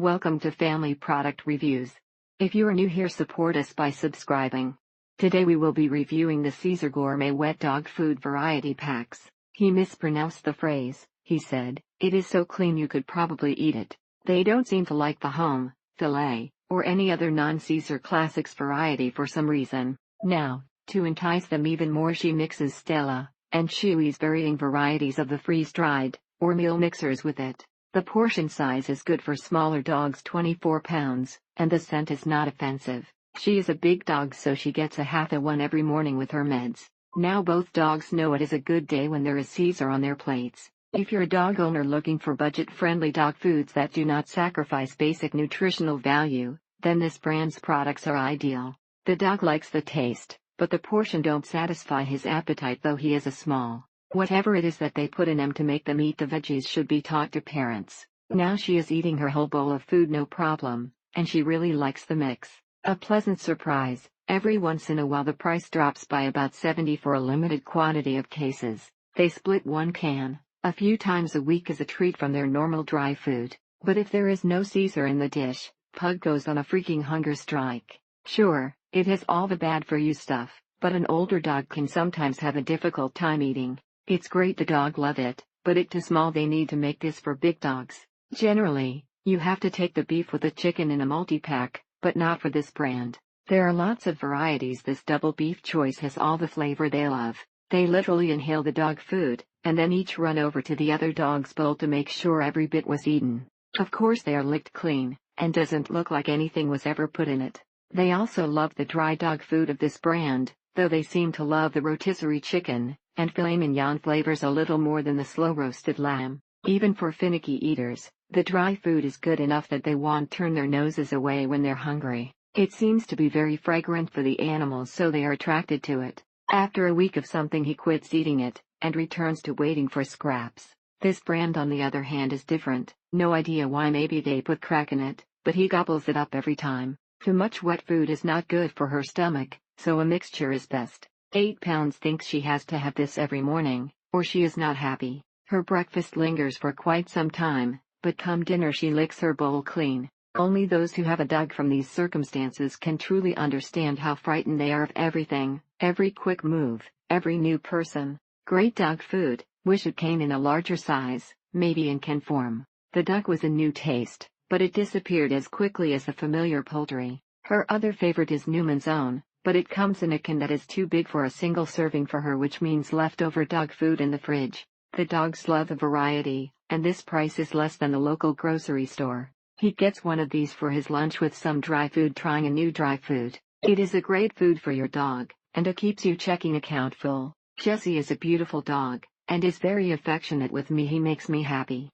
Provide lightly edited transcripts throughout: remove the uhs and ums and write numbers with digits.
Welcome to Family Product Reviews. If you are new here, support us by subscribing. Today we will be reviewing the CESAR Gourmet Wet Dog Food variety packs. He mispronounced the phrase, he said. It is so clean you could probably eat it. They don't seem to like the home, FILET, or any other non-CESAR Classics variety for some reason. Now, to entice them even more, she mixes Stella and Chewy's varying varieties of the freeze-dried or meal mixers with it. The portion size is good for smaller dogs, 24 pounds, and the scent is not offensive. She is a big dog, so she gets a half a one every morning with her meds. Now both dogs know it is a good day when there is CESAR on their plates. If you're a dog owner looking for budget-friendly dog foods that do not sacrifice basic nutritional value, then this brand's products are ideal. The dog likes the taste, but the portion don't satisfy his appetite though he is a small. Whatever it is that they put in him to make them eat the veggies should be taught to parents. Now she is eating her whole bowl of food no problem, and she really likes the mix. A pleasant surprise, every once in a while the price drops by about 70 for a limited quantity of cases. They split one can a few times a week as a treat from their normal dry food. But if there is no CESAR in the dish, Pug goes on a freaking hunger strike. Sure, it has all the bad for you stuff, but an older dog can sometimes have a difficult time eating. It's great the dog love it, but it's too small. They need to make this for big dogs. Generally, you have to take the beef with the chicken in a multi-pack, but not for this brand. There are lots of varieties. This double beef choice has all the flavor they love. They literally inhale the dog food, and then each run over to the other dog's bowl to make sure every bit was eaten. Of course they are licked clean, and doesn't look like anything was ever put in it. They also love the dry dog food of this brand, though they seem to love the rotisserie chicken and filet mignon flavors a little more than the slow-roasted lamb. Even for finicky eaters, the dry food is good enough that they won't turn their noses away when they're hungry. It seems to be very fragrant for the animals, so they are attracted to it. After a week of something, he quits eating it and returns to waiting for scraps. This brand, on the other hand, is different. No idea why. Maybe they put crack in it, but he gobbles it up every time. Too much wet food is not good for her stomach, so a mixture is best. 8 pounds thinks she has to have this every morning, or she is not happy. Her breakfast lingers for quite some time, but come dinner she licks her bowl clean. Only those who have a dog from these circumstances can truly understand how frightened they are of everything, every quick move, every new person. Great dog food. Wish it came in a larger size, maybe in can form. The duck was a new taste, but it disappeared as quickly as the familiar poultry. Her other favorite is Newman's Own, but it comes in a can that is too big for a single serving for her, which means leftover dog food in the fridge. The dogs love the variety, and this price is less than the local grocery store. He gets one of these for his lunch with some dry food, trying a new dry food. It is a great food for your dog, and it keeps your checking account full. Jesse is a beautiful dog, and is very affectionate with me. He makes me happy.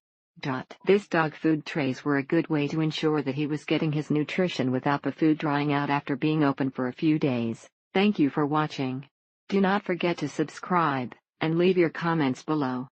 This dog food trays were a good way to ensure that he was getting his nutrition without the food drying out after being open for a few days. Thank you for watching. Do not forget to subscribe, and leave your comments below.